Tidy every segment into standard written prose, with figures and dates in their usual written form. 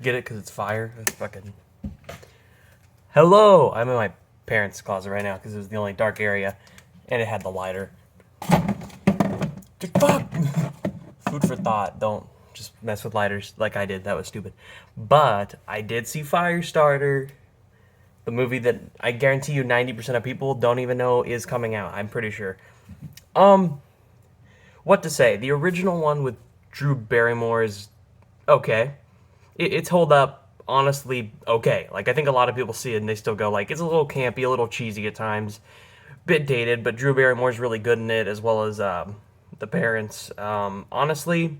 Get it? Because it's fire? That's fucking... Hello! I'm in my parents' closet right now because it was the only dark area. And it had the lighter. Fuck! Food for thought. Don't just mess with lighters like I did. That was stupid. But I did see Firestarter. The movie that I guarantee you 90% of people don't even know is coming out. I'm pretty sure. What to say? The original one with Drew Barrymore is okay. It's hold up, honestly, okay. Like, I think a lot of people see it and they still go, like, it's a little campy, a little cheesy at times. Bit dated, but Drew Barrymore's really good in it, as well as the parents. Honestly,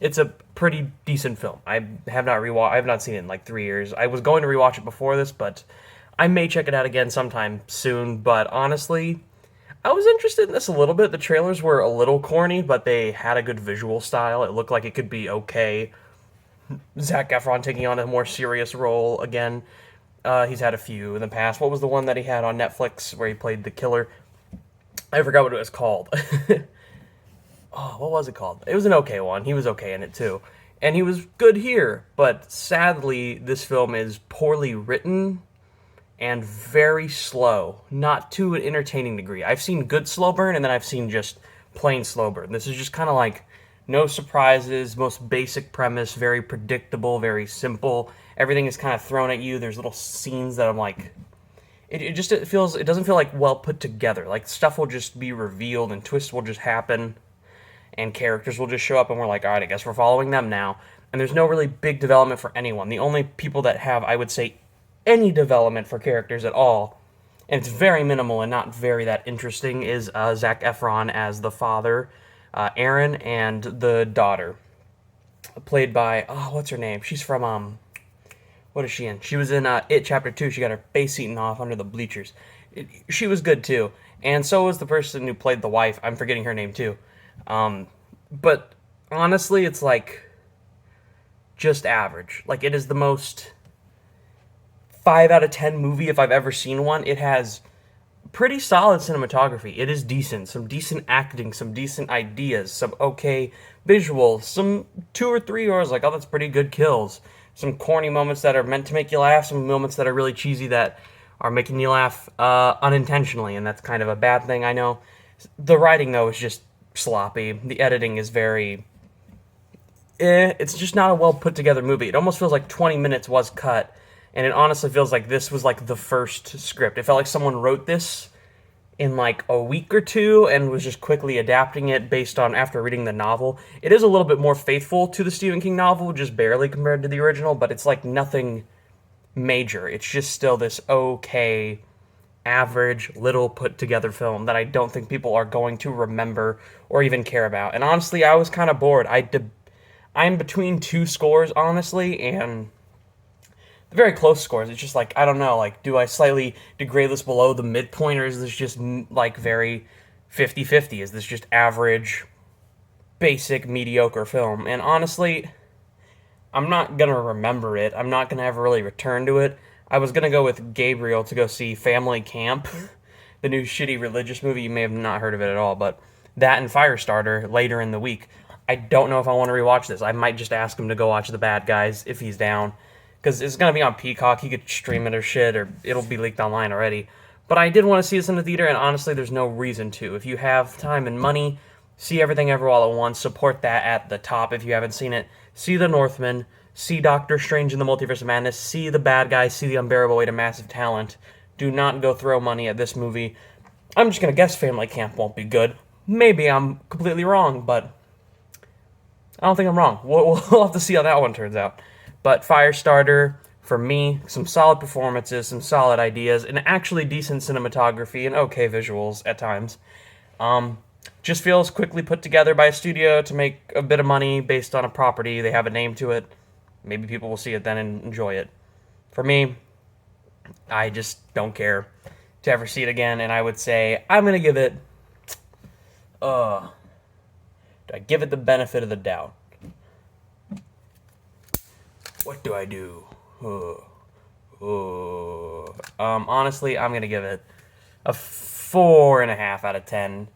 it's a pretty decent film. I have not seen it in like 3 years. I was going to rewatch it before this, but I may check it out again sometime soon. But honestly, I was interested in this a little bit. The trailers were a little corny, but they had a good visual style. It looked like it could be okay. Zac Efron taking on a more serious role again. He's had a few in the past. What was the one that he had on Netflix where he played the killer? I forgot what it was called. Oh, what was it called? It was an okay one. He was okay in it too. And he was good here. But sadly, this film is poorly written and very slow. Not to an entertaining degree. I've seen good slow burn and then I've seen just plain slow burn. This is just kind of like no surprises, most basic premise, very predictable, very simple. Everything is kind of thrown at you. There's little scenes that I'm like, it doesn't feel like well put together. Like stuff will just be revealed and twists will just happen and characters will just show up and we're like, all right, I guess we're following them now. And there's no really big development for anyone. The only people that have, I would say, any development for characters at all, and it's very minimal and not very that interesting, is Zac Efron as the father, Aaron, and the daughter, played by, what's her name? She's from, what is she in? She was in It Chapter 2. She got her face eaten off under the bleachers. She was good, too. And so was the person who played the wife. I'm forgetting her name, too. But honestly, it's like just average. Like, it is the most 5 out of 10 movie if I've ever seen one. It has pretty solid cinematography. It is decent. Some decent acting, some decent ideas, some okay visuals, some 2 or 3 hours like, oh, that's pretty good kills. Some corny moments that are meant to make you laugh, some moments that are really cheesy that are making you laugh unintentionally, and that's kind of a bad thing, I know. The writing, though, is just sloppy. The editing is very... It's just not a well put together movie. It almost feels like 20 minutes was cut, and it honestly feels like this was like the first script. It felt like someone wrote this in like a week or two and was just quickly adapting it based on after reading the novel. It is a little bit more faithful to the Stephen King novel, just barely compared to the original, but it's like nothing major. It's just still this okay, average, little put together film that I don't think people are going to remember or even care about. And honestly, I was kind of bored. I'm between 2 scores, honestly, and very close scores. It's just like, I don't know, like, do I slightly degrade this below the midpoint, or is this just, like, very 50-50? Is this just average, basic, mediocre film? And honestly, I'm not gonna remember it. I'm not gonna ever really return to it. I was gonna go with Gabriel to go see Family Camp, the new shitty religious movie. You may have not heard of it at all, but that and Firestarter later in the week. I don't know if I want to rewatch this. I might just ask him to go watch The Bad Guys if he's down, because it's going to be on Peacock. He could stream it or shit, or it'll be leaked online already. But I did want to see this in the theater, and honestly, there's no reason to. If you have time and money, see Everything Ever All at Once. Support that at the top if you haven't seen it. See The Northman. See Doctor Strange in the Multiverse of Madness. See The Bad Guys. See The Unbearable Weight of Massive Talent. Do not go throw money at this movie. I'm just going to guess Family Camp won't be good. Maybe I'm completely wrong, but I don't think I'm wrong. We'll have to see how that one turns out. But Firestarter, for me, some solid performances, some solid ideas, and actually decent cinematography and okay visuals at times. Just feels quickly put together by a studio to make a bit of money based on a property. They have a name to it. Maybe people will see it then and enjoy it. For me, I just don't care to ever see it again, and I would say I'm going to give it... do I give it the benefit of the doubt? What do I do? Honestly, I'm gonna give it a 4.5 out of 10.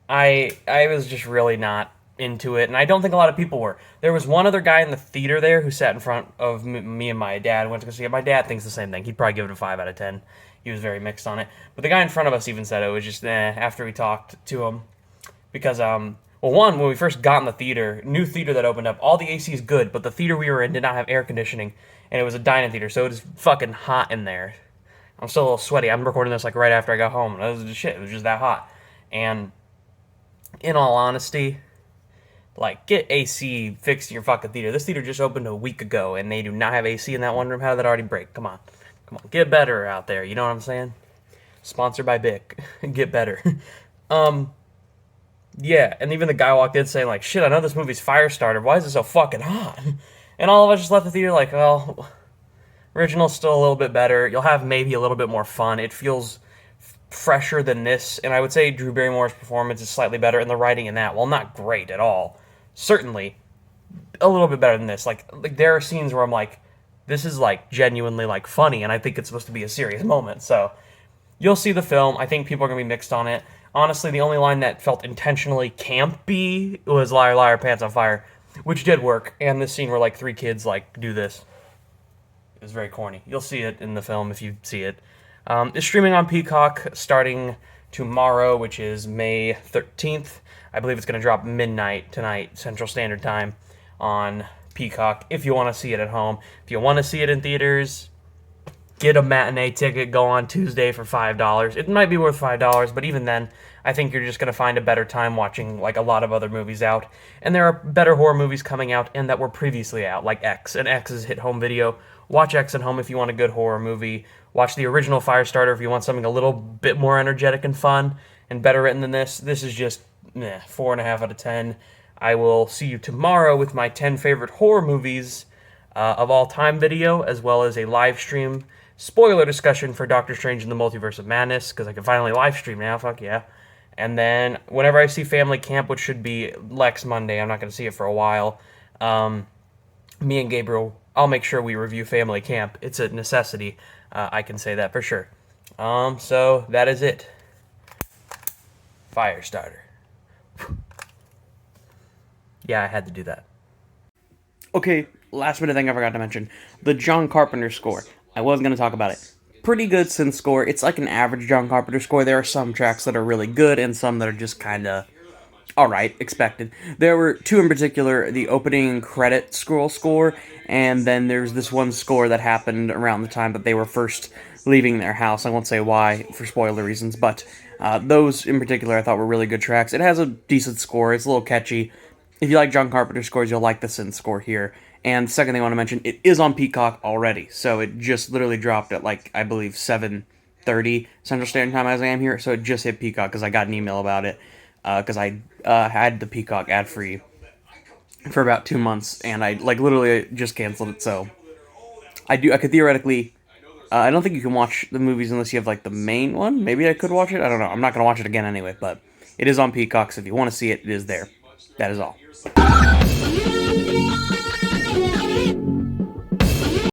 I was just really not into it, and I don't think a lot of people were. There was one other guy in the theater there who sat in front of me and my dad. Went to go see it. My dad thinks the same thing. He'd probably give it a 5 out of 10. He was very mixed on it. But the guy in front of us even said it was just after we talked to him. Because, well, one, when we first got in the theater, new theater that opened up, all the AC is good, but the theater we were in did not have air conditioning, and it was a dining theater, so it was fucking hot in there. I'm still a little sweaty. I'm recording this like right after I got home, and it was just shit. It was just that hot. And in all honesty, like, get AC fixed in your fucking theater. This theater just opened a week ago, and they do not have AC in that one room. How did that already break? Come on. Come on. Get better out there. You know what I'm saying? Sponsored by Bic. Get better. Yeah, and even the guy walked in saying, like, shit, I know this movie's Firestarter. Why is it so fucking hot? And all of us just left the theater like, well, original's still a little bit better. You'll have maybe a little bit more fun. It feels fresher than this, and I would say Drew Barrymore's performance is slightly better, and the writing in that, well, not great at all. Certainly a little bit better than this. Like there are scenes where I'm like, this is like genuinely like funny, and I think it's supposed to be a serious moment. So you'll see the film. I think people are gonna be mixed on it. Honestly, the only line that felt intentionally campy was "Liar, liar, pants on fire," which did work. And this scene where like 3 kids like do this, it was very corny. You'll see it in the film if you see it. It's streaming on Peacock starting tomorrow, which is May 13th. I believe it's going to drop midnight tonight, Central Standard Time, on Peacock, if you want to see it at home. If you want to see it in theaters, get a matinee ticket, go on Tuesday for $5. It might be worth $5, but even then, I think you're just going to find a better time watching like a lot of other movies out. And there are better horror movies coming out and that were previously out, like X. And X is hit home video. Watch X at home if you want a good horror movie. Watch the original Firestarter if you want something a little bit more energetic and fun and better written than this. This is just 4.5 out of 10. I will see you tomorrow with my 10 favorite horror movies of all time video, as well as a live stream spoiler discussion for Doctor Strange in the Multiverse of Madness, because I can finally live stream now, fuck yeah. And then whenever I see Family Camp, which should be Lex Monday, I'm not going to see it for a while, me and Gabriel, I'll make sure we review Family Camp. It's a necessity. I can say that for sure. So that is it. Firestarter. Yeah, I had to do that. Okay, last minute thing I forgot to mention. The John Carpenter score. I was going to talk about it. Pretty good synth score. It's like an average John Carpenter score. There are some tracks that are really good and some that are just kind of alright, expected. There were 2 in particular, the opening credit scroll score, and then there's this one score that happened around the time that they were first leaving their house. I won't say why, for spoiler reasons, but those in particular I thought were really good tracks. It has a decent score. It's a little catchy. If you like John Carpenter scores, you'll like the synth score here. And the second thing I want to mention, it is on Peacock already, so it just literally dropped at, like, I believe 7:30 Central Standard Time as I am here, so it just hit Peacock because I got an email about it, because I had the Peacock ad-free for about 2 months, and I, like, literally just canceled it, so I could theoretically, I don't think you can watch the movies unless you have, like, the main one. Maybe I could watch it, I don't know, I'm not going to watch it again anyway, but it is on Peacock, so if you want to see it, it is there. That is all.